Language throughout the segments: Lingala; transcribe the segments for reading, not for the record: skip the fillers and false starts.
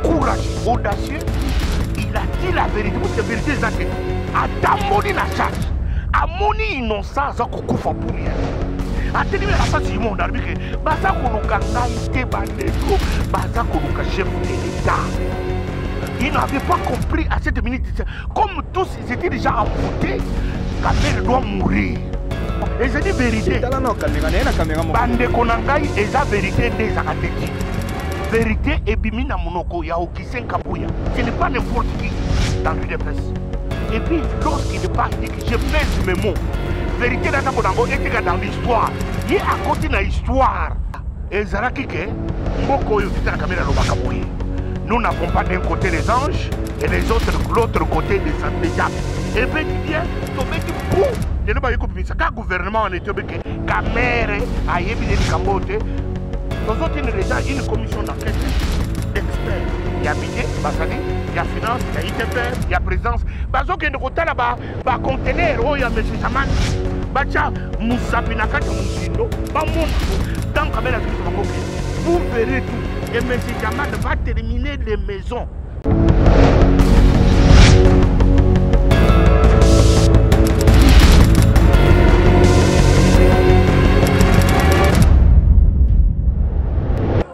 courageux, audacieux. Il a dit la vérité, parce que la vérité, c'est que Adamoni la charge, Amoni innocence, ça qu'on fait pour rien. Attenez la face du monde, que Baza Koloka Naïté Bandeko, Baza Koloka chef de l'État. Ils n'avaient pas compris à cette minute, comme tous ils étaient déjà amputés, Kamel doit mourir. Et c'est une vérité. Bandeko Nangai, et la vérité des Akateki. Vérité et Bimina Monoko, Yaokisen Kabuya. Ce n'est pas n'importe qui dans l'UDPS. Et puis, lorsqu'il parle, il dit que je pèse mes mots. Vérité dans l'histoire. Il est à côté de l'histoire. Et Zaraki, nous n'avons pas d'un côté les anges et les autres de l'autre côté des diables. Et puis, il vient, tomber du coup. Il n'y a pas eu de gouvernement en Éthiopie, Kamere, Ayebi de Kambote. Nous autres, il y a une commission d'enquête d'experts. Il y a budget, il y a finance, il y a ITP, il y a présence. Parce que nous avons là-bas, un conteneur, il y a M. Saman, Moussa Pinaka, Moussindo, tant que vous verrez tout. Et M. Saman va terminer les maisons.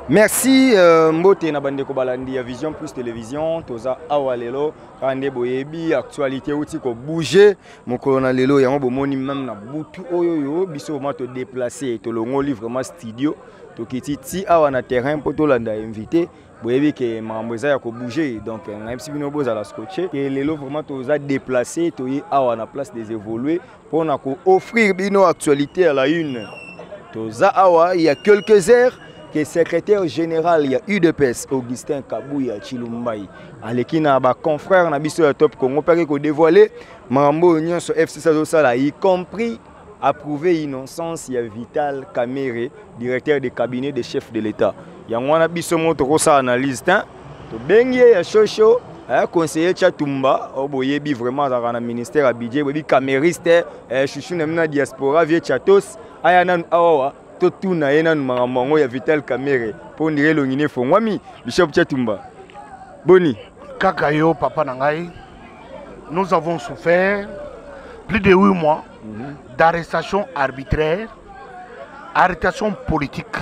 Merci Mbote na bandeko balandi ya Vision Plus Télévision toza awa lelo kande boyebi actualité outi ko bouger mokolo na lelo yango bomoni même na butu oyoyo biso mato déplacer to longo vraiment studio to kititi awa na terrain pour to landa invité boyebi ke mamboza ya ko bouger donc na MC bino boza la scotcher et lelo vraiment toza déplacer to yi awa na place des évoluer pour na ko offrir bino actualité à la une toza awa il y a quelques heures que secrétaire général il y a UDPS Augustin Kabouya Chilumbai alekina ba confrère na biso ya Top Congo pare ko dévoiler mambo nyonso FC Sala y compris approuvé innocence ya Vital Kamerhe directeur de cabinet de chef de l'État yango na biso moto ko sa analyse to bengie ya Chocho conseiller Chatumba oboyebi vraiment dans le ministère à budget boyebi camériste chouchou na diaspora vie Chatos ayana awa tout na yena mamango ya Vital Kamerhe pour dire l'ongine fongwami Bishop Chatumba boni Kakayo papa nangai nous avons souffert plus de 8 mois d'arrestation arbitraire arrestation politique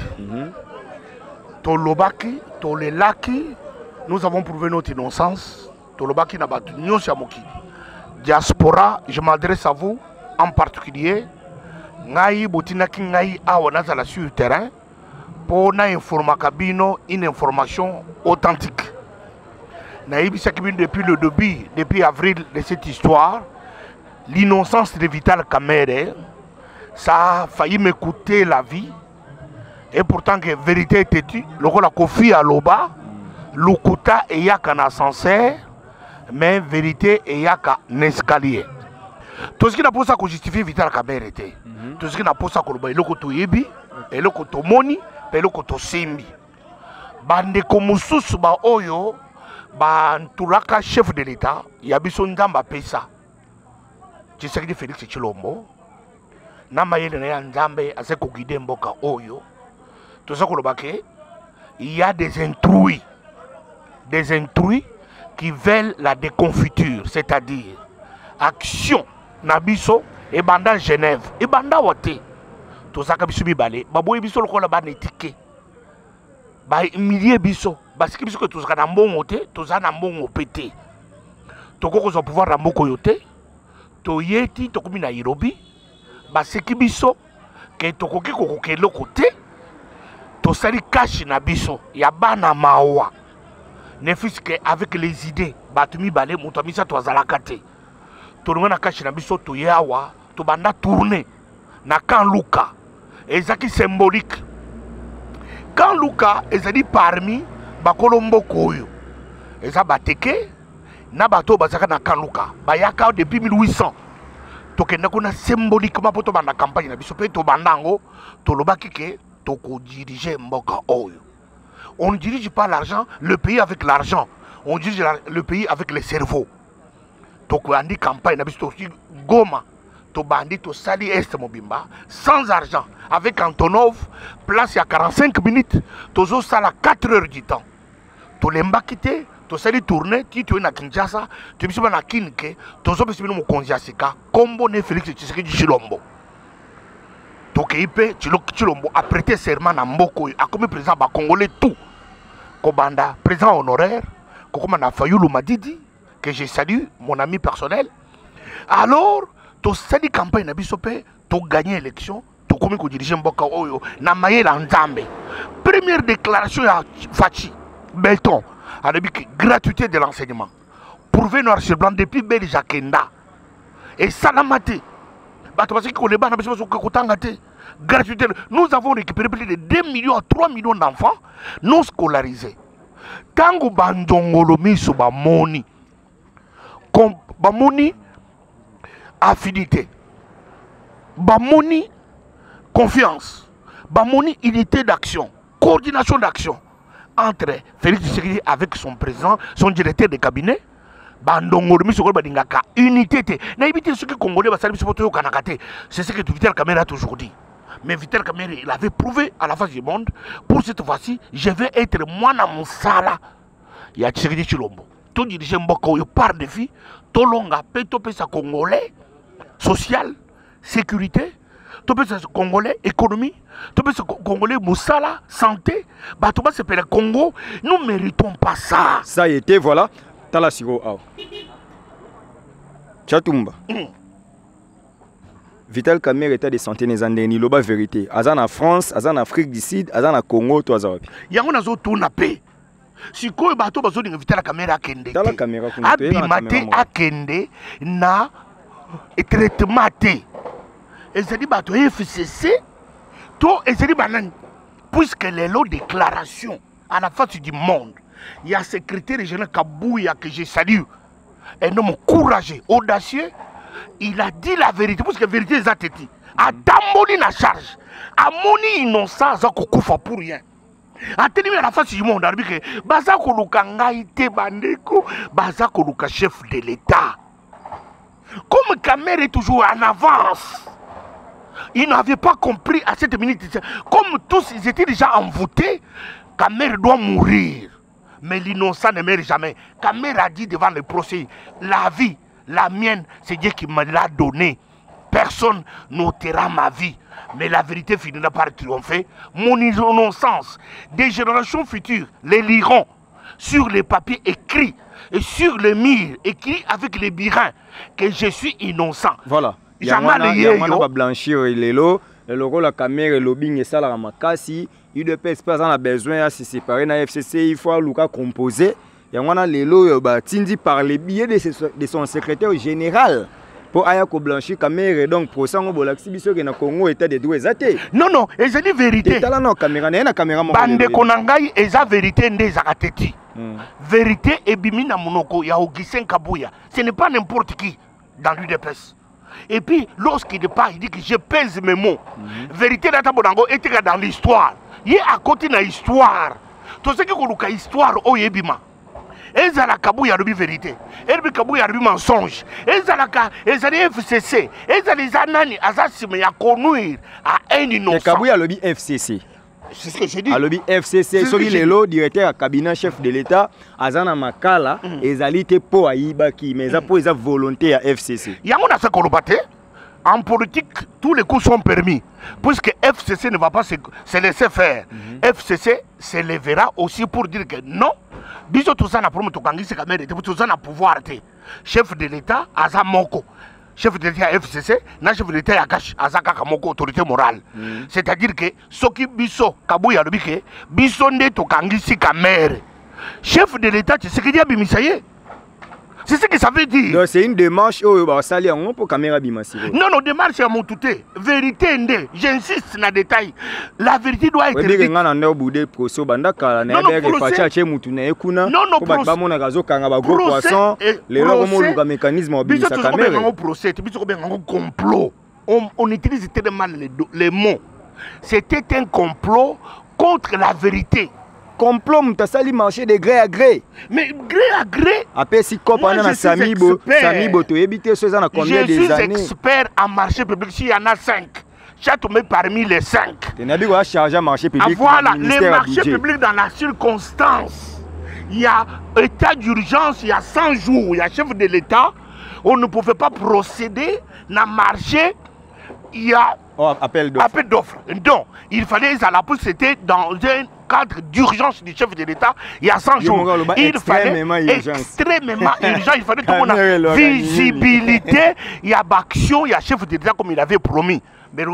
Tolobaki Tolelaki nous avons prouvé notre innocence Tolobaki na batu nyonso ya mokili diaspora je m'adresse à vous en particulier ngai botinaki ngai awa nazala sur le terrain pour na informaka bino une information authentique. Naïbisaki bino depuis le début, depuis avril de cette histoire, l'innocence de Vital Kamerhe, ça a failli me coûter la vie. Et pourtant que vérité était tue, le la Kofi à l'Oba, l'Ukuta et yaka na ascenseur, mais vérité et yaka n'escalier. Tout ce qui n'a pas ça qu'on justifie Vital Kamerhe était. Tout ce qui n'a pas ça qu'on a le yebi, et le koto moni, et le koto sembi. Bande komusus ba oyo, ba nturaka chef de l'État, yabiso ndamba pesa. Tu sais que Félix Tshilombo, namayele na ya nzambe ase ko guider mboka oyo. Tout ça qu'on a il y a des intrus qui veulent la déconfiture, c'est-à-dire action. Nabiso et banda Genève et banda wote to saka biso bibale baboyi biso lokola ba netike ba millier biso parce que biso que to saka na mbongo te to za na mbongo pété to koko zo pouvoir na mboko yote to yeti to komi na Nairobi ba seki biso ke to koki kokoke lokote to sali cash na biso ya bana mawa ne fils que avec les idées batumi balé moto misa to azalaka te to na kashi na biso to yawa to banda tourner na kan Luka ezaki symbolique kan Luka ezali parmi bakolombo koyo eza bateke na bato bazaka na kan Luka bayaka depuis 1800 to kenda kuna symboliquement poto banda campagne na biso pe to bandango to lobaki ke to ko diriger mboka oyo on ne dirige pas l'argent le pays avec l'argent on dirige le pays avec le cerveau. Donc on dit campagne na biso Goma to bandi to sali est mobimba sans argent avec Antonov place à 45 minutes toujours ça à 4 heures du temps tolembaki te tosali tourné ti toye na Kinshasa toyebi na kini ke tozopesa bino mokonzi ya sika kombo ne Félix Tshisekedi Tshilombo tokei mpe Tshilombo aprêté serment na mboka oyo akomi président bacongolais tout kobanda président honoraire kokoma na Fayulu Madidi que je salue mon ami personnel. Alors tosali campagne na biso mpe togagné élection tokomi kodirige mboka oyo na mayela nzambe. Première déclaration ya Fachi Belton alobi que gratuité de l'enseignement prouvé noir sur blanc depuis Belge Kenda et salamate bato basiki koleba na biso kotanga te gratuité. Nous avons récupéré plus de 2 millions à 3 millions d'enfants non scolarisés. Tango bandongolo miso bamoni bamoni affinité, bamoni confiance, bamoni unité d'action, coordination d'action entre Félix Tshisekedi avec son président, son directeur de cabinet. Bandongolo miso ko badingaka unité te. Na ibité ce que congolais basali biso poto kanaka te. C'est ce que Vital Kamerhe a toujours dit. Mais Vital Kamerhe, il avait prouvé à la face du monde, pour cette fois-ci, je vais être moi dans mon sala. Il y a Tshisekedi Tshilombo. Tout dirige mboka oyo par défi, to longa pe to pesa congolais social, sécurité, to pesa congolais économie, to pesa congolais moussala, santé, ba to ba se pele Congo, nous méritons pas ça. Ça y était, voilà. Tala siro aw. Chatumba. Vital Kamerhe état de santé nezandeni loba vérité. Azan en France, azan en Afrique du Sud, azan en Congo, to azawapi. Yango nazo tourna pe. Si ko bato bazo dinga Vital Kamerhe akende. Tala caméra kuna to na mate akende na traitement te. Ezali bato FCC to ezali banani puisque les lots déclaration à la face du monde. Il y a secrétaire régional Kabouya que je salue. Un homme courageux, audacieux. Il a dit la vérité, parce que la vérité est attétie. A Damboli na charge. A moni innocent, ça koufa pour rien. A tenu à la face du monde, il dit que Bazako Lukanga ite bandeko, Bazako Luka chef de l'État. Comme Kamerhe est toujours en avance, il n'avait pas compris à cette minute. Comme tous, ils étaient déjà envoûtés, Kamerhe doit mourir. Mais l'innocent ne meurt jamais. Kamerhe a dit devant le procès, la vie, la mienne, c'est Dieu qui me l'a donnée. Personne n'ôtera ma vie. Mais la vérité finira par triompher. Mon innocence, des générations futures les liront sur les papiers écrits et sur les murs écrits avec les birins que je suis innocent. Voilà. Jamais il y a blanchir les lots. Le rôle la caméra et lobbying et ça la makasi. Il ne peut pas en besoin de se séparer dans la FCC. Il faut Luka composer. Il y a les lots tindi par les billets de son secrétaire général. Pour Ayako blanchir caméra donc pour ça on bolak si biso que na Congo état de droit exacté. Non non, et c'est une vérité. Tala non caméra na caméra mo. Bande konangai eza vérité nde zakateti. Vérité et bimina monoko ya Augustin Kabouya. Ce n'est pas n'importe qui dans l'UDPS. Et puis lorsqu'il départ, il dit que je pèse mes mots. Vérité data bonango était dans l'histoire. Il est à côté de l'histoire. Tout ce qui est l'histoire au Yébima. Ezala Kabouya rubi vérité. Elbi Kabouya rubi mensonge. Ezala FCC. Ezala zanani azasime ya connuire à un innocent. Kabouya lobby FCC. C'est ce que j'ai dit. A lobby FCC. Soki lelo directeur cabinet chef de l'État azana makala ezalité po ayibaki mais za po eza volonté à FCC. Yango na sa kolobate. En politique, tous les coups sont permis. Puisque FCC ne va pas se laisser faire. FCC se lèvera aussi pour dire que non. Biso tout ça na promo to kangisi Kamerhe tout ça na pouvoir te. Chef de l'État aza moko. Chef de l'État FCC na chef de l'État yakash aza kaka moko autorité morale. C'est-à-dire que soki biso Kabouya lobi ke biso nde to kangisi Kamerhe. Chef de l'État Tshisekedi abimisaye. C'est ce que ça veut dire. C'est une démarche pour caméra bimassi. Non, non, démarche à mon touté. Vérité, j'insiste dans le détail. La vérité doit être dite. Non, non, procès. On utilise tellement les mots. C'était un complot contre la vérité. Complot mutasali marché de gré à gré. Mais gré à gré. Après si compagnon na Samibo to éviter ce ça combien des années. Je suis expert en marché public, s'il y en a 5. J'ai tombé parmi les 5. Tu n'as pas chargé marché public. Voilà, les marchés publics dans la circonstance. il y a état d'urgence, il y a 100 jours, il y a chef de l'État, on ne pouvait pas procéder, n'a marché, il y a appel d'offres. Donc, il fallait, c'était dans un cadre d'urgence du chef de l'État, il y a 100 jours. Il fallait extrêmement urgent, il fallait tout le monde ait visibilité, il y a action, il y a chef de l'État comme il avait promis. Mais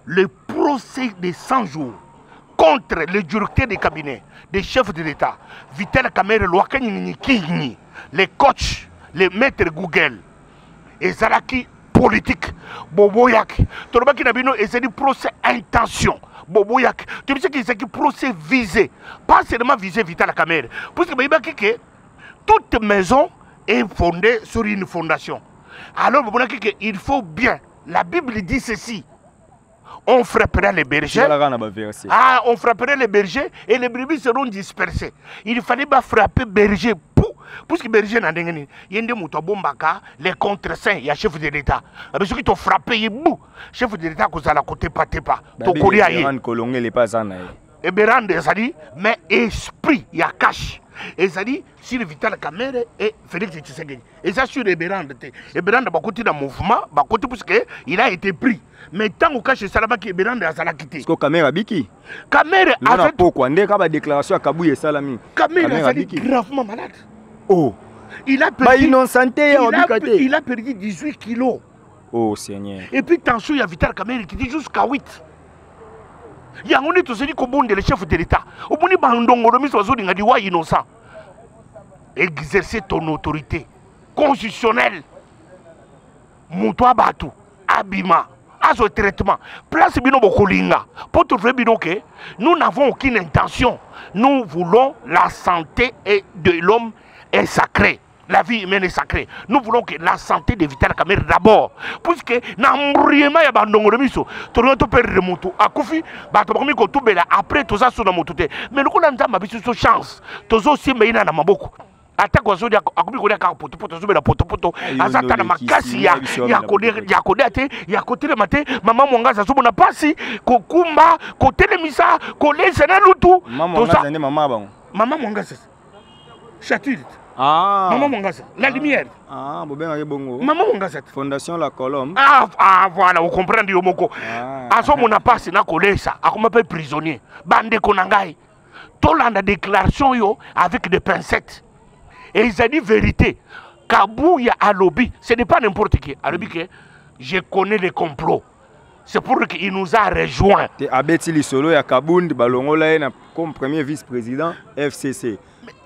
le procès de 100 jours contre le directeur des cabinets, des chefs de l'État, Vital Kamerhe, les coachs, les maîtres Google, et Zalaki politique, Boboyak, Torobaki Nabino, et c'est du procès intention. Boboyak, tu sais que c'est un procès visé, pas seulement visé Vital Kamerhe, parce que toute maison est fondée sur une fondation. Alors, il faut bien, la Bible dit ceci. On frapperait les bergers. On frapperait les bergers et les brebis seront dispersés. Il fallait pas frapper berger pour que berger n'a rien. Il y a des moutons bombaka, les contre-saints, il y a chef de l'État. Mais ceux qui t'ont frappé, il y a chef de l'État qui a la côté pas. Et Bérande, ça dit, mais esprit, il y a cash. Et ça dit, si le Vital Kamerhe et Félix Tshisekedi. Et ça sur les Bérande. Et Bérande va côté dans le mouvement, va côté parce qu'il a été pris. Mais tant qu'on cache ça là-bas, Bérande a quitté. Est-ce que Kamerhe a biki? Kamerhe a fait. Pourquoi? On a déclaration à Kabou et Salami. Kamerhe a été gravement malade. Oh. Il a perdu. Il a perdu 18 kilos. Oh Seigneur. Et puis tension, il y a Vital Kamerhe qui dit jusqu'à 8. Il y a un tout celui qui est le chef de l'État. Au bout de innocent. Exercer ton autorité constitutionnelle. Moutoua Batou, Abima, à ce traitement. Place Bino Bokolinga. Pour trouver Bino que nous n'avons aucune intention. Nous voulons la santé de l'homme est sacrée. La vie humaine est sacrée. Nous voulons que la santé de Vital Kamerhe d'abord. Puisque n'ambriema ya bandongo de miso. Tourne to perdre moto. Akufi ba to bakomi ko tubela après to ça sur na moto te. Mais loko nza mabiso so chance. Tozo simba ina na maboko. Attaque aux autres akubi ko ka poto poto zo bela poto poto. Azata na makasi ya kodé ate ya côté le matin maman mwangaza so bona pasi ko kumba ko telemisa ko lesa na lutu. Maman mwangaza. Chatule. Ah. Maman Mangasa, la lumière. Ah, bon. Maman Mangasa. Fondation La Colombe. Ah, voilà, vous comprenez, Yomoko. À ce moment-là, passe na kolesa, à comment pas prisonnier. Bande konangai. Tolanda déclaration yo avec des pincettes. Et ils ont dit vérité. Kabouya à lobby, ce n'est pas n'importe qui. À lobby que je connais les complots. C'est pour qu'il nous a rejoints. Abeti Lisolo ya Kabound Balongola comme premier vice-président FCC.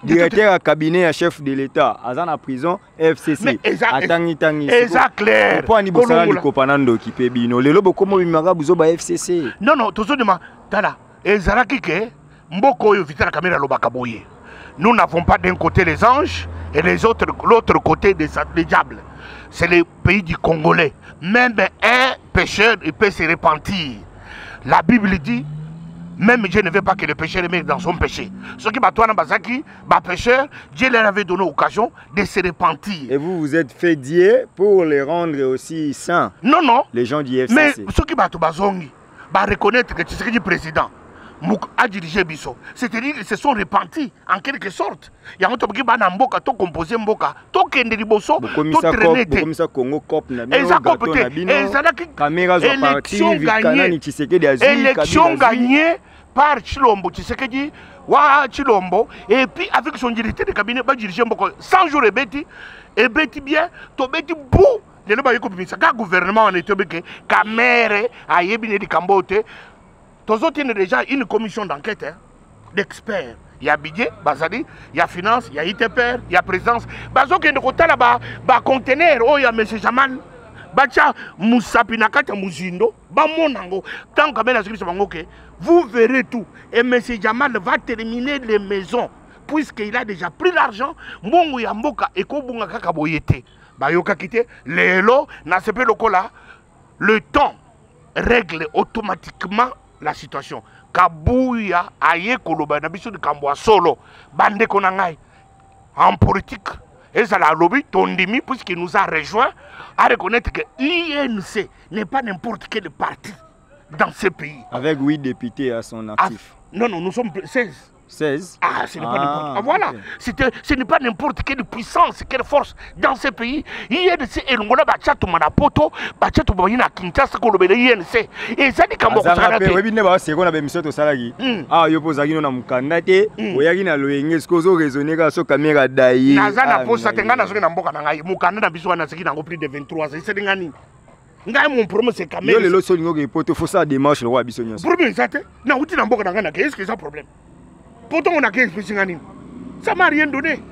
Directeur à cabinet à chef de l'État, Azan à prison, FCC. Exact clair. Pourquoi on a dit Kopanando qui peut bino? Le lobo comment il m'a besoin FCC. Non, tout ça demande. Tala. Ezaraki ke mboko yo Vital Kamerhe lobakaboye. Nous n'avons pas d'un côté les anges et l'autre côté des diables. C'est le pays du Congolais. Même un pécheur, il peut se repentir. La Bible dit. Même Dieu ne veut pas que le pécheur meure dans son péché. Ce qui Batouana Bazaki, pécheur, Dieu leur avait donné l'occasion de se repentir. Et vous vous êtes fait Dieu pour les rendre aussi saints. Non. Les gens du FCC. Mais ce qui Batouabazongi, reconnaître que tu serais du président, a dirigé Bisso. C'est-à-dire qu'ils se sont repentis en quelque sorte. Il y a un truc qui va mboka, to composé mboka, to kende liboso, to traîner. Comme ça Congo cop na élection gagnée par Chilombo Tshisekedi wa Chilombo et puis avec son directeur de cabinet va diriger Mboko 100 jours et beti bien to beti bou le ba yiko bimisa ka gouvernement en Éthiopie Kamerhe a yebine di Kambote. Tous autres, il y a déjà une commission d'enquête d'experts. Il y a budget, il y a finance, il y a ITPR, il y a présidence. Bazo qui est de côté là-bas, conteneur, il y a M. Jamal. Bacha Moussapinakata Mouzindo, Bamonango. Tant que vous verrez tout. Et M. Jamal va terminer les maisons. Puisqu'il a déjà pris l'argent, Mbongo Yamboka et Kobunga Kakaboyete. Bayoka Kite, les lots, n'a pas le temps règle automatiquement la situation. Kabouya aye koloba na biso de Kamboa solo bande konangai en politique Et ça l'a lobby, Tondimi, puisqu'il nous a rejoint, à reconnaître que l'INC n'est pas n'importe quel parti dans ce pays. Avec 8 députés à son actif. Non, nous sommes 16. 16. Ah, ce n'est pas n'importe. Voilà. Okay. Ce n'est pas n'importe quelle puissance, quelle force dans ce pays. INC et l'Ongola Bachatou Manapoto, Bachatou Boyina Kinshasa, Kolobele INC. Et ça dit Kambo Sarate. Oui, mais c'est qu'on a besoin de salagi. Ah, yo pose agino na mukandate, oyagi na loyenge skozo raisonner ka so caméra dayi. Nazana posa tenga na soki na mboka na ngai, mukanda na biso na seki na plus de 23 ans. C'est ngani. Ngai mon problème c'est caméra. Yo lelo so lingo ke poto faut ça démarche le roi biso nyonso. Problème ça te. Na uti na mboka na ngana, qu'est-ce que ça problème? Pourtant, on a 15 000. Ça ne m'a rien donné.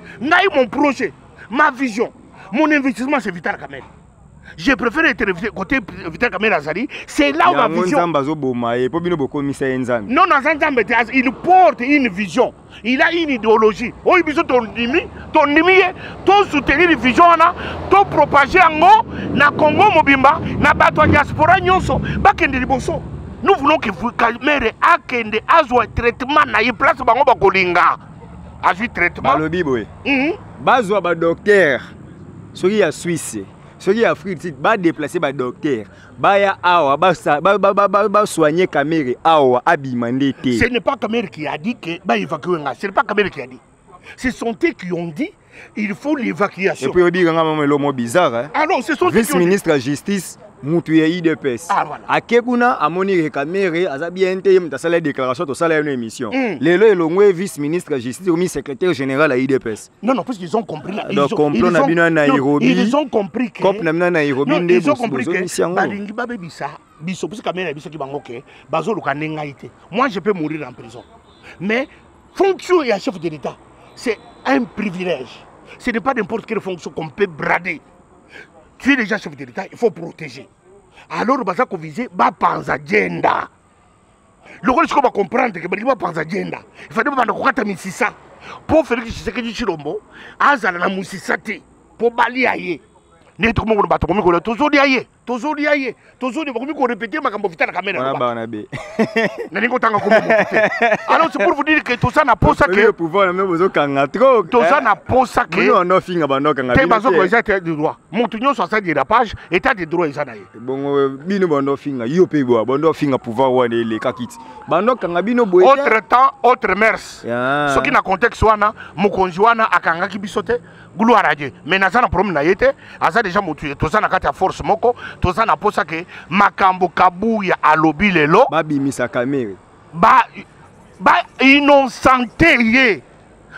Mon projet, ma vision, mon investissement, c'est Vital Kamerhe. J'ai préféré être côté Vital Kamerhe Azali. C'est là où ma vision. Non, il porte une vision. Il a une idéologie. Oh, il a ton soutenir une vision, ton propager en haut, na Congo Mobimba, na Bato diaspora nyonso, bakende liboso. Nous voulons que Kamerhe akende azwa traitement na place bango bakolinga. Azwi traitement. Balobi boy. Bazwa ba docteur. Soki ya Suisse. Soki ya Afrique, ba déplacer ba docteur. Ba ya awa ba soigner Kamerhe awa abimande te. Ce n'est pas Kamerhe qui a dit que ba évacuer nga. Ce n'est pas Kamerhe qui a dit. Ce sont eux qui ont dit il faut l'évacuation. Et puis on dit que l'homme bizarre hein. Alors ce sont vice-ministre de la justice mutu ya IDPS. Ah voilà. Akekuna amoni Kamerhe azabiente mtasala déclaration to sala une émission. Lelo elongwe vice-ministre de la justice ou secrétaire général à IDPS. Non parce qu'ils ont compris là. Ils ont compris que COP na Nairobi ils ont compris que balingi babebisa biso parce que Kamerhe biso ki bango ke bazo lukane ngaite. Moi je peux mourir en prison. Mais fonction et chef de l'État, c'est un privilège. Ce n'est pas n'importe quelle fonction qu'on peut brader. Tu es déjà chef de l'État, il faut protéger. Alors, il faut viser la agenda. Le rôle, c'est qu'on va comprendre que la agenda. Il faut que tu aies ça. Pour faire que tu sais que tu chilombo, azala na musisa te pour balayer. Ne tout le monde va te communiquer toujours lié. Toujours répéter ma cambo Vital Kamerhe. Alors c'est pour vous dire que tout ça n'a pas ça que le pouvoir même besoin kanga trop. Tout ça n'a pas ça que nous on a fini bando kanga. T'es bazo ko état de droit. Montunyo sur ça dérapage, état de droit ezana ye. Bon bino bando finga yo pe bo bando finga pouvoir wane les kakiti. Bando kanga bino boye. Autre temps, autre mers. Ce qui na contexte wana mokonzi wana akanga ki bisote gloire à Dieu. Mais nazana problème na yete, aza déjà motu tout ça na kata force moko. Tout ça n'a pas ça que makambo kabuya alobi lelo babimisa Kamerhe ba innocenté ye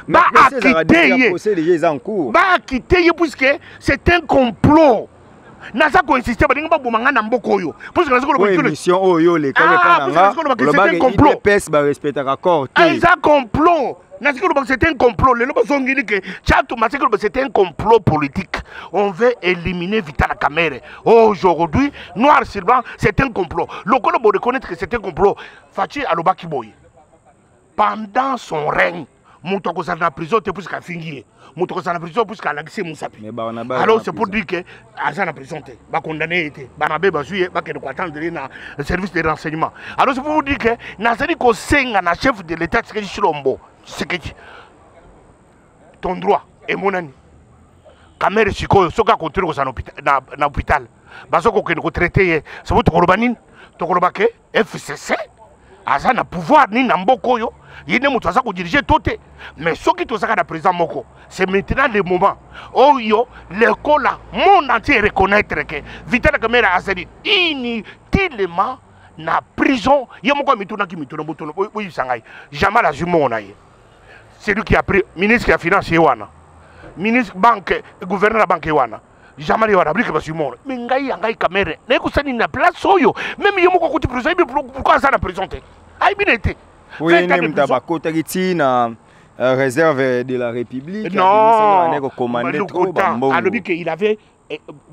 ba akité ye puisque c'est un complot. Naza ko insister balinga ba bomanga na mboko yo puisque naza ko lo mission oyo le kanga c'est un complot pes ba respecter accord c'est un complot. C'est un complot. C'est un complot politique. On veut éliminer Vital Kamerhe. Aujourd'hui, noir sur blanc, c'est un complot. Le Colo doit reconnaître que c'est un complot. Fachi Alobaki Boy. Pendant son règne, Moutoko s'en a prison plus qu'à finir. Moutoko s'en a prison plus qu'à l'accès Moussapi. Alors c'est pour dire que Azan a prison, va condamner, va bazuye, va attendre le service de renseignement. Alors c'est pour vous dire que Nazari Kosenga, na chef de l'État, c'est Chilombo. C'est que ton droit est mon ami. Kamerhe Sikoyo, ce qui a continué dans l'hôpital, parce qu'on a traité, c'est votre Korobanine, ton Korobake, FCC, Azan a pouvoir ni Nambokoyo, il n'est pas diriger tout. Mais ce qui est à présent, c'est maintenant le moment où l'école, mon entier reconnaître que Vital Kamerhe a dit inutilement na prison, il y a mon mituna qui mituna botono, oui, Shanghai, jamais la jumeau. C'est lui qui a pris ministre qui a financé Wana, ministre banque, gouverneur de la banque Wana. Jamais il va abrir que Simon. Mais Ngai Kamerhe, n'est que ça n'a pas place soyo. Même il y a mon côté prison, pourquoi ça n'a présenté? Aïe bien été. Oui, même Tabako Tagiti na réserve de la République. Non, il avait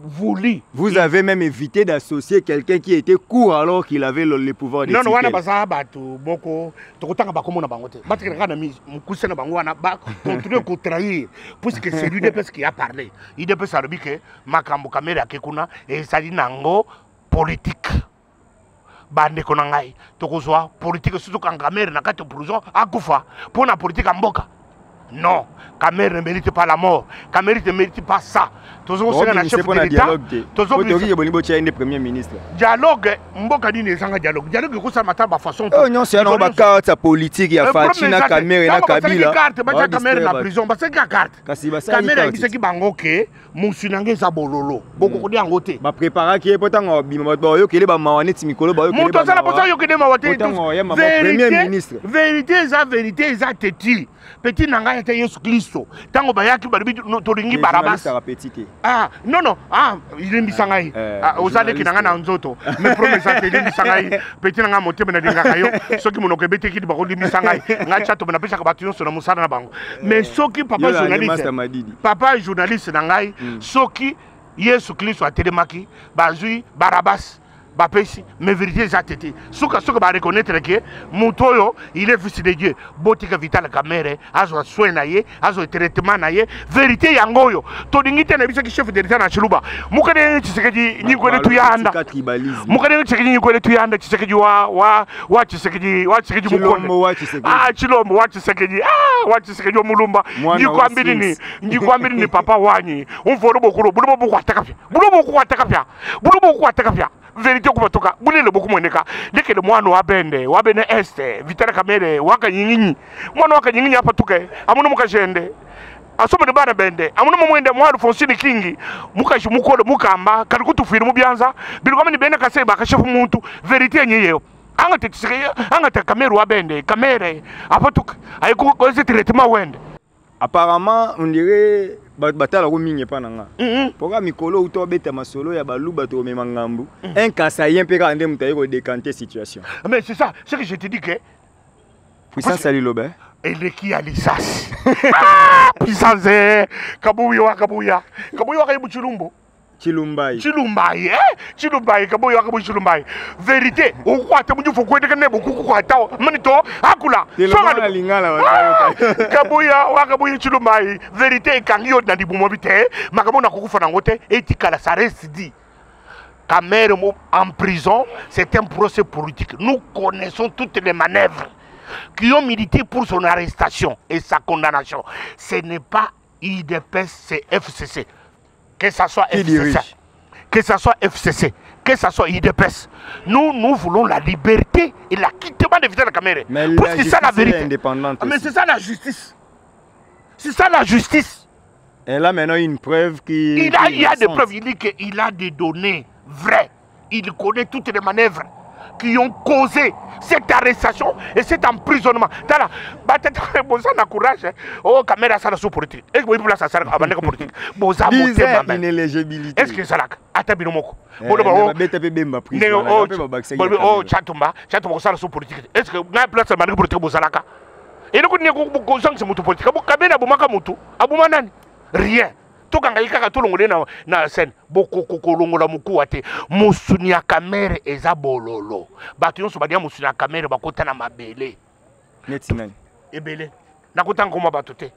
voulu. Vous avez même évité d'associer quelqu'un qui était court alors qu'il avait le pouvoir de non, non, beaucoup. Trahir, puisque c'est l'UDPS qui a parlé. L'UDPS a dit que Makambo Kamerhe Kekuna et ça dit nango politique. Bande konangai, tokozwa politique surtout quand Kamerhe na kati prison akufa pour la politique en boka. Non, Kamer ne mérite pas la mort. Kamer ne mérite pas ça. Toujours c'est un chef de l'État. Toujours premier ministre. Dialogue, mboka ni nezanga dialogue. Dialogue ko sa mata ba façon. Oh non, c'est un carte politique ya Fatina Kamer na Kabila. Carte ba Kamer na prison ba c'est carte. Kamer a dit ki bango ke musunange za bololo. Boko ko di angote. Ba prépara ki potanga bima ba yo kele ba mawane timikolo ba yo kele. Muto sala posa yo kele mawane. Premier ministre. Vérité za teti. Petit nanga ya Yesu Kristo. Tango ba yaki ba toringi Barabas. Ah non non il est misangai ozale ki nanga na nzoto mais promesse ate il est misangai petit nanga motema na dinga kayo soki monoko bete ki ba ko misangai nga chato na pesa ka batu nyonso na musana na bango mais soki papa journaliste nangai soki Yesu Kristo atelemaki bazui Barabas bapesi mais vérité za tete soka ba reconnaître que mutoyo il est fils de Dieu botika Vital Kamerhe azo soina ye azo traitement na ye vérité yangoyo to dingite na bisaki chef de l'État na Chiluba mukade Tshisekedi ni kwele tuyanda mukade Tshisekedi ni kwele tuyanda Tshisekedi wa Tshisekedi mukone Chilombo wa Tshisekedi wa Tshisekedi mulumba ni kwambiri ni papa wanyi umvoro bokuro bulobo kwatakapya vérité ko batoka bulele boku moneka lekele mwana wa bende este Vital Kamerhe waka nyinyi mwana waka nyinyi hapa tuke amuno mukajende asobe de bana bende amuno mwende mwana Fonsini Kingi mukashi mukolo mukamba kali kutufira mubyanza biliko mani bende kaseba kashefu muntu vérité nyeyo anga Kamerhe wa bende Kamerhe hapa tuke ayiko ko traitement wende apparemment on dirait batala ko minye pa nanga pourquoi mikolo uto beta masolo ya baluba to mema ngambu un kasayen pe ka ndé mutaye ko décanter situation mais c'est ça ce que je te dis que puissance ali lobe ele ki alisas puissance kabuya ka ibuchulumbo Chilumbai kaboyo akabu Chilumbai vérité okwate munju fokwete kane bokuku kwata manito akula songa lingala kaboya wakabu Chilumbai vérité kangiyo na dibumo bite makamona kukufa na ngote etikala ça reste dit Kamerhe en prison c'est un procès politique nous connaissons toutes les manœuvres qui ont milité pour son arrestation et sa condamnation ce n'est pas IDPS c'est FCC. Que ça soit FCC, que ça soit FCC, que ça soit IDPS, nous voulons la liberté et l'acquittement de Vital Kamerhe. C'est ça la vérité. Mais c'est ça la justice. C'est ça la justice. Et là maintenant une preuve qui. Il y a des preuves. Il dit qu'il a des données vraies. Il connaît toutes les manœuvres qui ont causé cette arrestation et cet emprisonnement. Tala, boza na courage. Oh, Kamerhe ça la sous politique. Est-ce que vous pouvez ça ça abandonner politique? Boza monter maman. Inéligibilité. Est-ce que ça là? Atabino moko. Oh, chatumba ça la sous politique. Est-ce que na place la manière politique boza laka? Et donc ni ko kozang se mutu politique. Kamerhe abumaka mutu. Abuma nani? Rien. Tokanga to longole na scène boko kolongola mukuwa te musunia Kamerhe eza bololo batu yonso badia musunia Kamerhe bakota na mabele neti nani ebele nakota ngoma batu te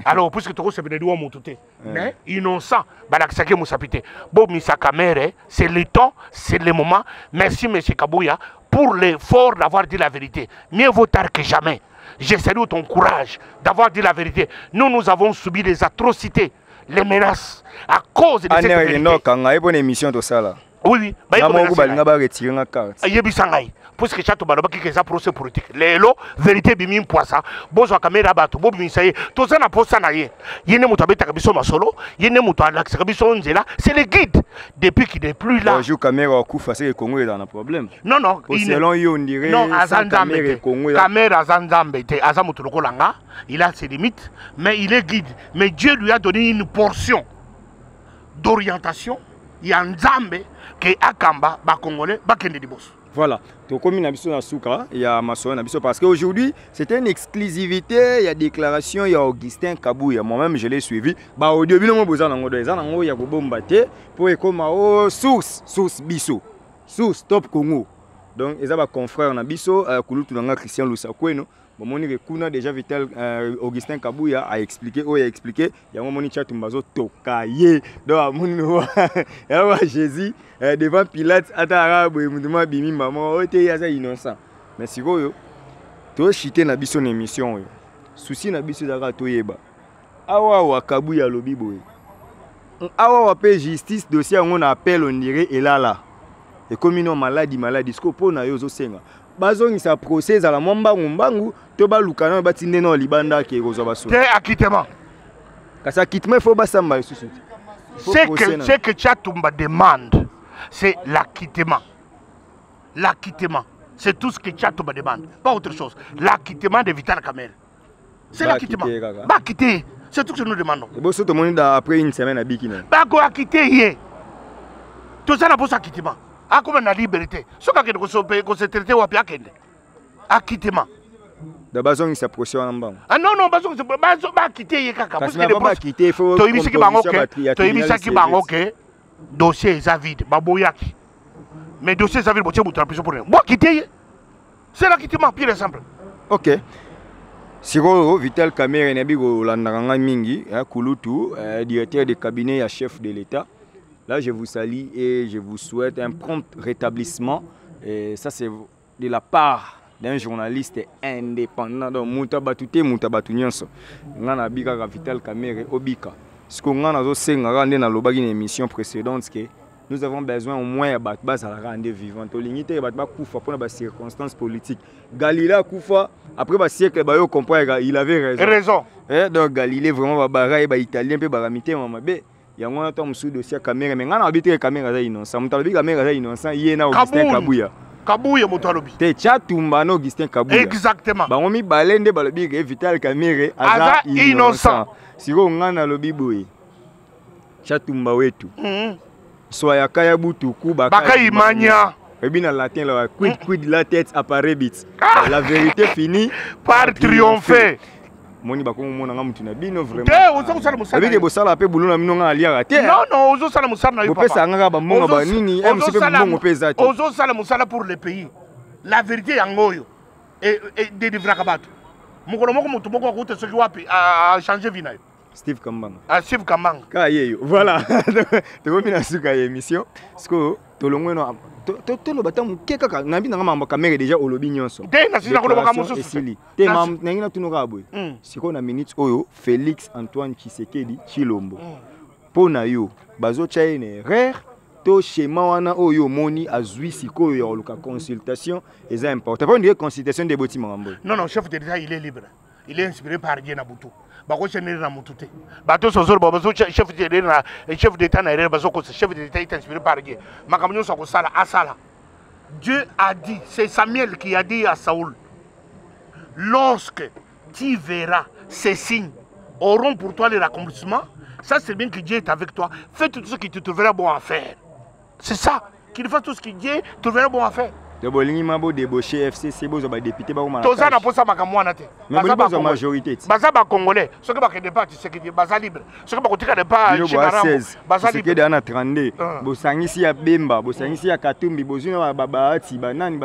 alors puisque toko se benedi wa mutu te mais innocent balakisaki musapite bo misa Kamerhe c'est le temps c'est le moment merci monsieur Kabuya pour l'effort d'avoir dit la vérité mieux vaut tard que jamais je salue ton courage d'avoir dit la vérité nous avons subi des atrocités les menaces à cause de cette vérité. Une bonne émission de ça là. Oui. Puisque chaque baloba qui est procès politique. Lelo vérité bimi poisa. Bozo Kamerhe bato bo bimi saye. Toza na posa na ye. Yene muto abeta kabiso masolo. Yene muto alax kabiso nzela. C'est le guide depuis qu'il n'est plus là. Bonjour Kamerhe kufa c'est le Congo est dans un problème. Non. Selon yo on dirait. Non Azanzambe. Kamerhe Azanzambe te azamuto lokolanga. Il a ses limites, mais il est guide. Mais Dieu lui a donné une portion d'orientation. Il y a un Nzambe qui a Kamba, Congolais, Bakende Dibos. Voilà. Donc, comme il y a Souka, il y a Masson, parce qu'aujourd'hui, c'était une exclusivité. Il y a déclaration, il y a Augustin Kabuya. Moi-même, je l'ai suivi. Au début, il y a Bombate pour comme source Bisso, source Top Congo. Donc, il y a un confrère Bisso, Christian Lusakweno. Bon, déjà Vital Augustin Kabuya a expliqué, il y a un moment chat Tumbazo tokaye donc il y a Jésus devant Pilate atara boyemuduma bimi maman ote ya ça innocent mais si vous to chité na biso émission souci na biso ezaka toyeba awa wakabuya alobi boye awa wape justice dossier yango na appel on dirait elala ekomi no maladie siko pona yo ozosenga bazongisa procès ezala mwa mbangu to baluka na batinde no libanda ke ekozwa baso te acquittement kasi acquittement il faut basamba lisusu ce que Tchatumba demande c'est l'acquittement. L'acquittement. C'est tout ce que Tchatumba demande. Pas autre chose. L'acquittement de Vital Kamerhe. C'est l'acquittement. Bah, quitter. C'est tout ce que nous demandons. Et bon, tout le monde après une semaine à Bikina. Bah, go acquitter. Tout ça, n'a pas acquittement. Ah, comme la liberté. Ce qu'on s'est traité ou à Piakende. Acquittement. D'abord, il s'est procès en bas. Ah non, non, parce que c'est quitter. Parce que pas quitter, il faut. Tu as vu ça qui est ok. Dossier est vide. Baboyaki. Mais dossier est vide. Moi, quitter. C'est l'acquittement, pire et simple. Ok. Siro Vital Kamerhe Nabigo Landaranga Mingi, Kouloutou, directeur de cabinet et chef de l'État. Là, je vous salue et je vous souhaite un prompt rétablissement. Et ça, c'est de la part d'un journaliste indépendant. Donc, Moutabatouté, Moutabatounyonso. Ngana Bika Vital Kamerhe Obika. Ce qu'on a dans une émission précédente, que nous avons besoin au moins de base à la rendre vivante. L'unité est Koufa pour les circonstances politiques. Galilée Koufa, après le siècle, il avait raison. Donc Galilée vraiment italien, il y a un sous dossier caméra, mais on a habité caméra innocent. On a habité caméra innocent. Il y a Augustin Kabouya. Kabouya Moutalobi. Te Tchatumba no Augustin Kabouya. Exactement. Bah on mi balende balobi Vital Kamerhe aza innocent. Si on a lobi boy. Tchatumba wetu. Soya kaya butu kuba Bakayi mania. Et bien en latin là, quid la tête apparaît vite. La vérité finit par triompher. Moni bako mona nga mutuna bino vraiment. Te ozo sala musala. Avec bo sala pe buluna mino nga alia te. Non non, ozo sala musala na yo papa. Bo pesa nga ba monga ba nini, em se pe mongo pesa te. Ozo sala musala pour le pays. La vérité yangoyo et de divraka batu. Mukolo moko mutu moko ko te soki wapi a changer vie na yo. Steve Kambanga. Ah Steve Kambanga. Kayeyo. Voilà. Tu vois bien suka émission. Parce que tolongwe no tolo batamu keka nabi nanga mamba Kamerhe déjà olobi nyonso. Te na sina ko loboka mususu. Te mam nangina tunoka boy. Siko na minute oyo Félix Antoine Tshisekedi Tshilombo. Pona yo bazo chaine erreur to schéma wana oyo moni azui siko yo luka consultation est important. Pas une consultation de boti mambo. Non non, chef d'État il est libre. Il est inspiré par Dieu na butu. Bako chenere na mutute. Bato sozoro bazo chef d'État na erreur bazo ko chef d'État est inspiré par Dieu. Makamnyo so ko sala asala. Dieu a dit, c'est Samuel qui a dit à Saoul, lorsque tu verras ces signes auront pour toi les accomplissements, ça c'est bien que Dieu est avec toi. Fais tout ce que tu trouveras bon à faire. C'est ça. Qu'il fasse tout ce que Dieu trouvera bon à faire. De bolingi mabo débauché FCC bozo ba député ba ma. Toza na posa makamwana te. Baza ba majorité. Baza ba congolais. Ce que ba kende pas c'est que baza libre. Ce que ba kotika de pas chinarambo. Baza libre. Ce que dana 32. Bosangisi ya Bemba, bosangisi ya Katumbi, bozuna ba baati banani.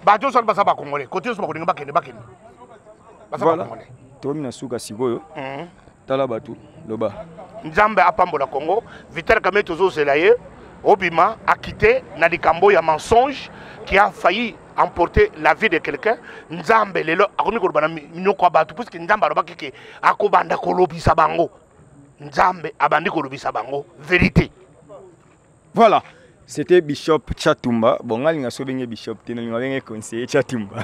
Ba to so baza ba congolais. Côté so ba koninga ba kende. Baza ba congolais. Tomi na suka sikoyo. Tala batu loba. Nzambe apambola Congo, Vital Kamerhe tozo selaye. Obima a quitté Nadikambo ya mensonge qui a failli emporter la vie de quelqu'un. Nzambe lelo akomi ko bana nyoko abatu puisque Nzambe alobaki ke akobanda kolobisa bango. Nzambe abandi kolobisa bango vérité. Voilà. C'était Bishop Tchatumba. Bon, on a sauvé Bishop, on a conseiller Tchatumba.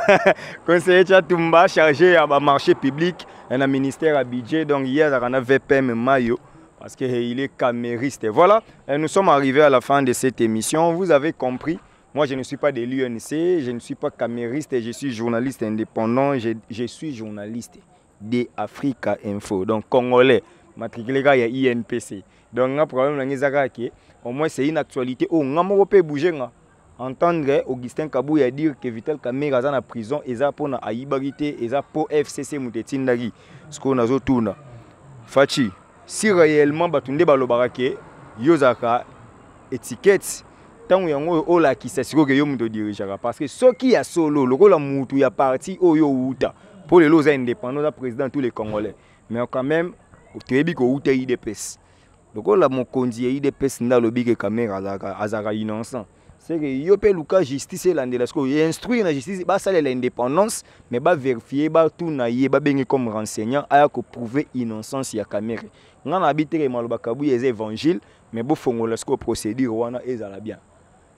Conseiller Tchatumba chargé à marché public, un ministère à budget. Donc hier, on a VPM Mayo. Parce qu'il est camériste. Voilà, et nous sommes arrivés à la fin de cette émission. Vous avez compris, moi je ne suis pas de l'UNC, je ne suis pas camériste, je suis journaliste indépendant, je suis journaliste de Africa Info, donc congolais, matriculé à INPC. Donc, le problème, au moins c'est une actualité. Oh, on peut bouger. Entendre Augustin Kabouya dire que Vital Kamerhe est en prison, et ça pour la Aïbarité, et ça pour FCC Moutetindagi. Ce qu'on a tourné. Fachi. Si réellement batunde balobarake yozaka étiquette tant yango ola ki sasiko ke yo muto dirigeaka parce que ce qui a solo lokola mutu ya parti oyo uta pour les loza indépendants da président tous les Congolais mais quand même tebi ko uta IDPS lokola mokonzi ya IDPS nda lobi ke Kamerhe azaka innocent c'est que yo pe luka justice elandela parce que instruire la justice ba sala l'indépendance mais ba vérifier ba tout na ye ba bengi comme renseignant aya ko prouver innocence ya Camere ngana bitere maloba kabuye ez évangile mais bo fongola ce que procédure wana ezala bien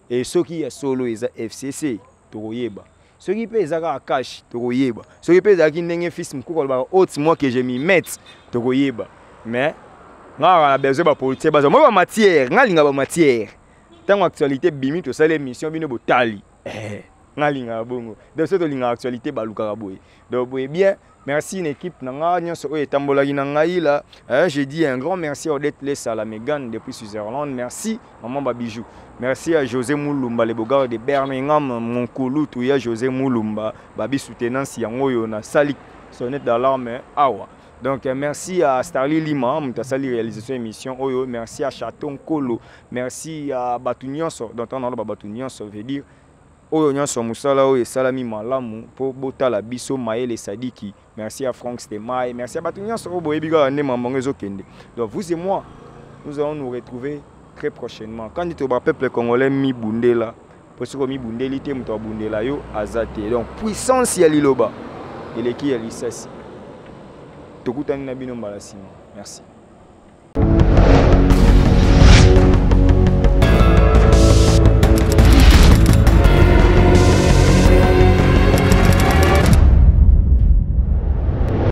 et ceux qui est solo eza FCC toyeba ceux qui pe ezaka cash toyeba ceux qui pe ezaki ndenge fils mkuko ba haute moi que je m'y mette toyeba mais ngana besoin ba politique ba moi ba matière ngalinga ba matière tant actualité bimi to sala émission bino botali ngalinga bongo donc c'est linga actualité baluka boye donc boye bien merci une équipe nanga nyonso oyo etambolaki na ngai là je dis un grand merci à Odette Lessa la Megan depuis Switzerland merci maman Babijou merci à José Moulumba le bogar de Birmingham mon koulou tout ya José Moulumba babi soutenance yango yo na sali sonnette d'alarme awa. Donc merci à Starly Lima, Moutasali réalisation émission Oyo, merci à Chaton Kolo, merci à Batounianso, dont on a Batounianso, veut dire Oyo Nyanso Moussala Oyo Salami Malamu pour Botala Bisso Maël et Sadiki, merci à Franck Stemay, merci à Batounianso Obo Ebiga Ane Mamangezo Kende. Donc vous et moi, nous allons nous retrouver très prochainement. Quand dit au peuple congolais mi bundela, parce que mi bundelité mouta bundela yo azate. Donc puissance ya liloba, et les qui ya lisasi. Merci.